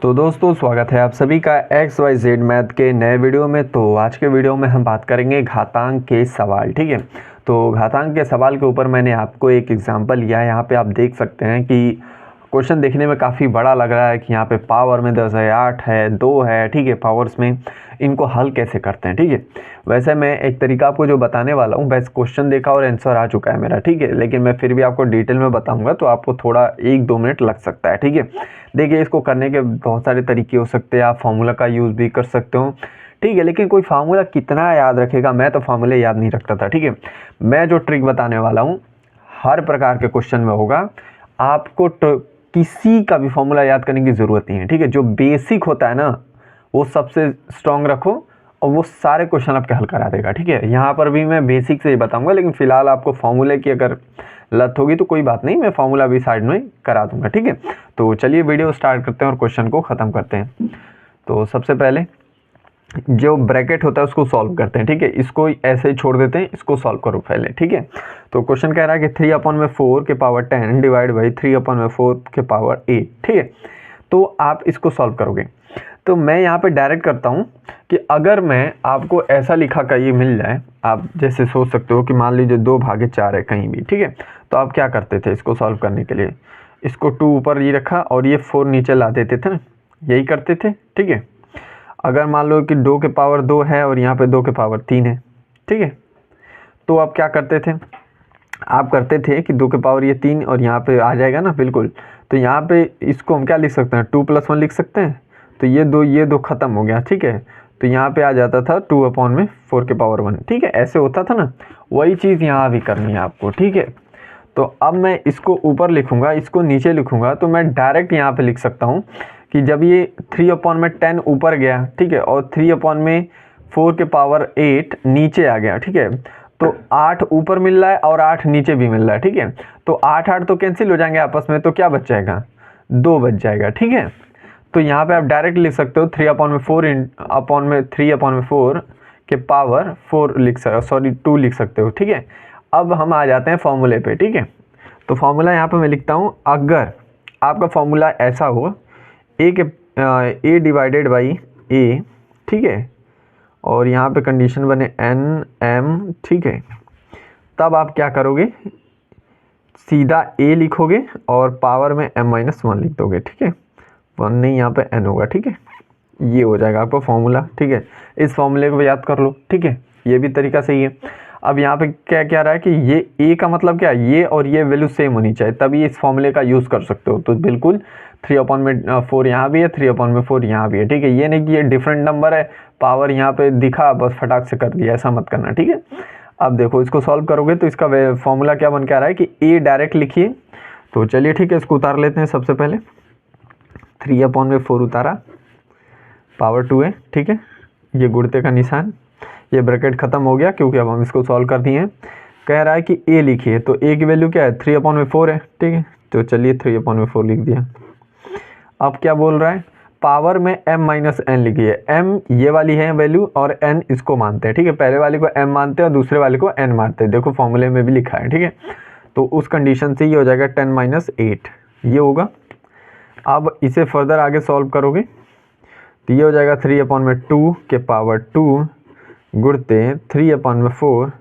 तो दोस्तों स्वागत है आप सभी का XYZ मैथ के नए वीडियो में। तो आज के वीडियो में हम बात करेंगे घातांक के सवाल। ठीक है, तो घातांक के सवाल के ऊपर मैंने आपको एक एग्जांपल लिया है। यहाँ पे आप देख सकते हैं कि क्वेश्चन देखने में काफ़ी बड़ा लग रहा है कि यहाँ पे पावर में 10 है, 8 है, 2 है। ठीक है, पावर्स में इनको हल कैसे करते हैं। ठीक है, वैसे मैं एक तरीका आपको जो बताने वाला हूँ, बस क्वेश्चन देखा और आंसर आ चुका है मेरा। ठीक है, लेकिन मैं फिर भी आपको डिटेल में बताऊंगा तो आपको थोड़ा 1-2 मिनट लग सकता है। ठीक है, देखिए इसको करने के बहुत सारे तरीके हो सकते हैं। आप फार्मूला का यूज़ भी कर सकते हो। ठीक है, लेकिन कोई फार्मूला कितना याद रखेगा, मैं तो फार्मूले याद नहीं रखता था। ठीक है, मैं जो ट्रिक बताने वाला हूँ हर प्रकार के क्वेश्चन में होगा। आपको किसी का भी फॉर्मूला याद करने की ज़रूरत नहीं है। ठीक है, जो बेसिक होता है ना वो सबसे स्ट्रॉन्ग रखो और वो सारे क्वेश्चन आपके हल करा देगा। ठीक है, यहाँ पर भी मैं बेसिक से ही बताऊंगा, लेकिन फिलहाल आपको फॉर्मूले की अगर लत होगी तो कोई बात नहीं, मैं फॉर्मूला भी साइड में करा दूंगा। ठीक है, तो चलिए वीडियो स्टार्ट करते हैं और क्वेश्चन को ख़त्म करते हैं। तो सबसे पहले जो ब्रैकेट होता है उसको सॉल्व करते हैं। ठीक है, इसको ऐसे ही छोड़ देते हैं, इसको सॉल्व करो पहले। ठीक है, तो क्वेश्चन कह रहा है कि 3/4 के पावर 10 डिवाइड बाई 3/4 के पावर 8। ठीक है, तो आप इसको सॉल्व करोगे तो मैं यहाँ पे डायरेक्ट करता हूँ कि अगर मैं आपको ऐसा लिखा का ये मिल जाए, आप जैसे सोच सकते हो कि मान लीजिए 2/4 है कहीं भी। ठीक है, तो आप क्या करते थे इसको सॉल्व करने के लिए, इसको 2 ऊपर ये रखा और ये 4 नीचे ला देते थे ना, यही करते थे। ठीक है, अगर मान लो कि 2 के पावर 2 है और यहाँ पे 2 के पावर 3 है। ठीक है, तो आप क्या करते थे, आप करते थे कि 2 के पावर ये 3 और यहाँ पे आ जाएगा ना, बिल्कुल। तो यहाँ पे इसको हम क्या लिख सकते हैं, 2+1 लिख सकते हैं। तो ये दो ख़त्म हो गया। ठीक है, तो यहाँ पे आ जाता था 2/4 के पावर 1। ठीक है, ऐसे होता था ना, वही चीज़ यहाँ भी करनी है आपको। ठीक है, तो अब मैं इसको ऊपर लिखूंगा, इसको नीचे लिखूंगा, तो मैं डायरेक्ट यहाँ पे लिख सकता हूँ कि जब ये 3/10 ऊपर गया, ठीक है, और 3/4 के पावर 8 नीचे आ गया। ठीक है, तो 8 ऊपर मिल रहा है और 8 नीचे भी मिल रहा है। ठीक है, तो 8 तो कैंसिल हो जाएंगे आपस में, तो क्या बच जाएगा, 2 बच जाएगा। ठीक है, तो यहाँ पे आप डायरेक्ट लिख सकते हो 3/4 के पावर 4 लिख सकते हो, सॉरी 2 लिख सकते हो। ठीक है, अब हम आ जाते हैं फॉर्मूले पे। ठीक है, तो फॉर्मूला यहाँ पे मैं लिखता हूँ, अगर आपका फॉर्मूला ऐसा हो ए डिवाइडेड बाई ए। ठीक है, और यहाँ पे कंडीशन बने एन एम। ठीक है, तब आप क्या करोगे, सीधा ए लिखोगे और पावर में m-1 लिख दोगे। ठीक है, 1 नहीं, यहाँ पे n होगा। ठीक है, ये हो जाएगा आपका फॉर्मूला। ठीक है, इस फॉर्मूले को याद कर लो। ठीक है, ये भी तरीका सही है। अब यहाँ पे क्या क्या रहा है कि ये a का मतलब क्या, ये और ये वैल्यू सेम होनी चाहिए, तभी इस फॉर्मूले का यूज़ कर सकते हो। तो बिल्कुल 3/4 यहाँ भी है, 3/4 यहाँ भी है। ठीक है, ये नहीं कि ये डिफरेंट नंबर है, पावर यहाँ पे दिखा बस फटाक से कर दिया, ऐसा मत करना। ठीक है, अब देखो इसको सॉल्व करोगे तो इसका फॉर्मूला क्या बन के आ रहा है कि a डायरेक्ट लिखिए। तो चलिए ठीक है, इसको उतार लेते हैं। सबसे पहले 3/4 उतारा, पावर 2 है। ठीक है, ये गुणते का निशान, ये ब्रैकेट खत्म हो गया क्योंकि अब हम इसको सॉल्व कर दिए हैं। कह रहा है कि a लिखिए, तो a की वैल्यू क्या है, 3/4 है। ठीक है, तो चलिए 3/4 लिख दिया। अब क्या बोल रहा है, पावर में m-n लिखिए। m ये वाली है वैल्यू और n इसको मानते हैं। ठीक है, पहले वाले को m मानते हैं और दूसरे वाले को n मानते हैं, देखो फॉर्मूले में भी लिखा है। ठीक है, तो उस कंडीशन से ये हो जाएगा 10 - 8, ये होगा। अब इसे फर्दर आगे सॉल्व करोगे तो ये हो जाएगा 3/2 के पावर 2 गुणते 3/4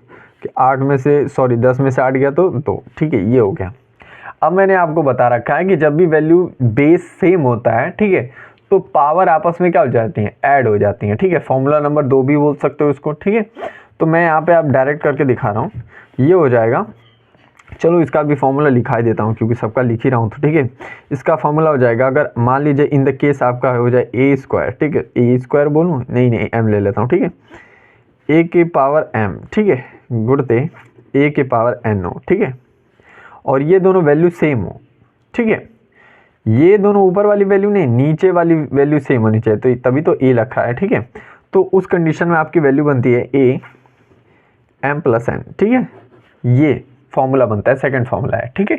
कि 8 में से, सॉरी 10 में से 8 गया तो 2। ठीक है, ये हो गया। अब मैंने आपको बता रखा है कि जब भी वैल्यू बेस सेम होता है, ठीक है, तो पावर आपस में क्या हो जाती हैं, ऐड हो जाती हैं। ठीक है, फॉर्मूला नंबर 2 भी बोल सकते हो इसको। ठीक है, तो मैं यहाँ पे आप डायरेक्ट करके दिखा रहा हूँ, ये हो जाएगा। चलो इसका भी फॉर्मूला लिखा ही देता हूँ क्योंकि सबका लिख ही रहा हूँ। तो ठीक है, इसका फॉर्मूला हो जाएगा, अगर मान लीजिए इन द केस आपका हो जाए a²। ठीक है, a² बोलूँ, नहीं m ले लेता हूँ। ठीक है, a की पावर m, ठीक है, गुणते a की पावर n हो। ठीक है, और ये दोनों वैल्यू सेम हो। ठीक है, ये दोनों ऊपर वाली वैल्यू नहीं, नीचे वाली वैल्यू सेम होनी चाहिए, तो तभी तो a रखा है। ठीक है, तो उस कंडीशन में आपकी वैल्यू बनती है a m+n। ठीक है, ये फॉर्मूला बनता है, सेकंड फॉर्मूला है। ठीक है,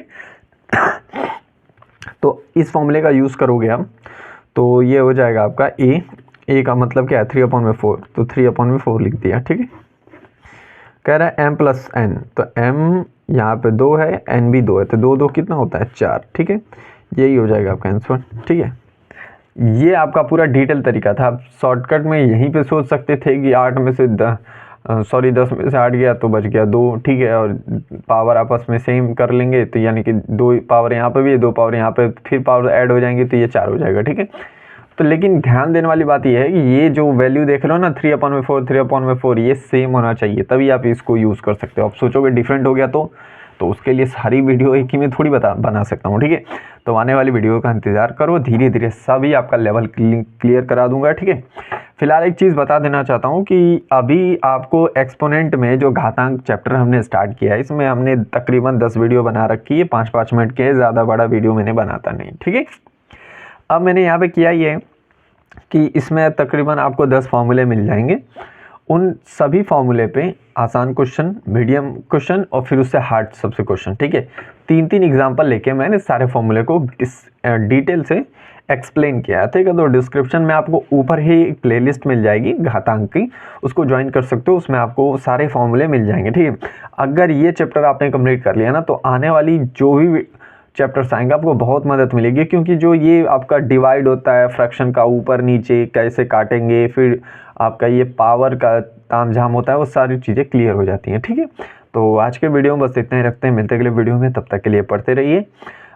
तो इस फॉर्मूले का यूज़ करोगे आप तो ये हो जाएगा आपका a का मतलब क्या है, 3/4, तो 3/4 लिख दिया। ठीक है, कह रहा है m+n, तो m यहाँ पे 2 है, n भी 2 है, तो 2 2 कितना होता है, 4। ठीक है, यही हो जाएगा आपका आंसर। ठीक है, ये आपका पूरा डिटेल तरीका था। आप शॉर्टकट में यहीं पे सोच सकते थे कि 8 में से 10 में से 8 गया तो बच गया 2, ठीक है, और पावर आपस में सेम कर लेंगे तो यानी कि 2 पावर यहाँ पे भी है, 2 पावर यहाँ पे, फिर पावर ऐड हो जाएंगे तो ये 4 हो जाएगा, ठीक है। तो लेकिन ध्यान देने वाली बात ये है कि ये जो वैल्यू देख रहे हो ना 3/4, 3/4 ये सेम होना चाहिए, तभी आप इसको यूज़ कर सकते हो। आप सोचोगे डिफरेंट हो गया तो उसके लिए सारी वीडियो एक ही में थोड़ी बना सकता हूँ, ठीक है। तो आने वाली वीडियो का इंतज़ार करो, धीरे धीरे सभी आपका लेवल क्लियर करा दूंगा, ठीक है। फिलहाल एक चीज़ बता देना चाहता हूँ कि अभी आपको एक्सपोनेंट में जो घातांक चैप्टर हमने स्टार्ट किया है, इसमें हमने तकरीबन 10 वीडियो बना रखी है, 5-5 मिनट के, ज़्यादा बड़ा वीडियो मैंने बनाता नहीं, ठीक है। अब मैंने यहाँ पे किया ये कि इसमें तकरीबन आपको 10 फार्मूले मिल जाएंगे। उन सभी फार्मूले पे आसान क्वेश्चन, मीडियम क्वेश्चन और फिर उससे हार्ड सबसे क्वेश्चन, ठीक है। 3-3 एग्जाम्पल लेके मैंने सारे फार्मूले को डिटेल से एक्सप्लेन किया है, ठीक है। तो डिस्क्रिप्शन में आपको ऊपर ही एक प्लेलिस्ट मिल जाएगी घातांक की, उसको ज्वाइन कर सकते हो, उसमें आपको सारे फार्मूले मिल जाएंगे, ठीक है। अगर ये चैप्टर आपने कंप्लीट कर लिया ना तो आने वाली जो भी चैप्टर्स आएंगे आपको बहुत मदद मिलेगी, क्योंकि जो ये आपका डिवाइड होता है फ्रैक्शन का, ऊपर नीचे कैसे काटेंगे, फिर आपका ये पावर का तामझाम होता है, वो सारी चीज़ें क्लियर हो जाती हैं, ठीक है। तो आज के वीडियो में बस इतना ही रखते हैं, मिलते अगले वीडियो में, तब तक के लिए पढ़ते रहिए।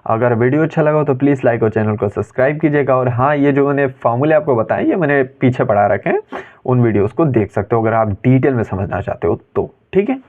अगर वीडियो अच्छा लगा हो तो प्लीज़ लाइक और चैनल को सब्सक्राइब कीजिएगा। और हाँ, ये जो मैंने फार्मूले आपको बताए ये मैंने पीछे पढ़ा रखे हैं, उन वीडियोज़ को देख सकते हो अगर आप डिटेल में समझना चाहते हो तो, ठीक है।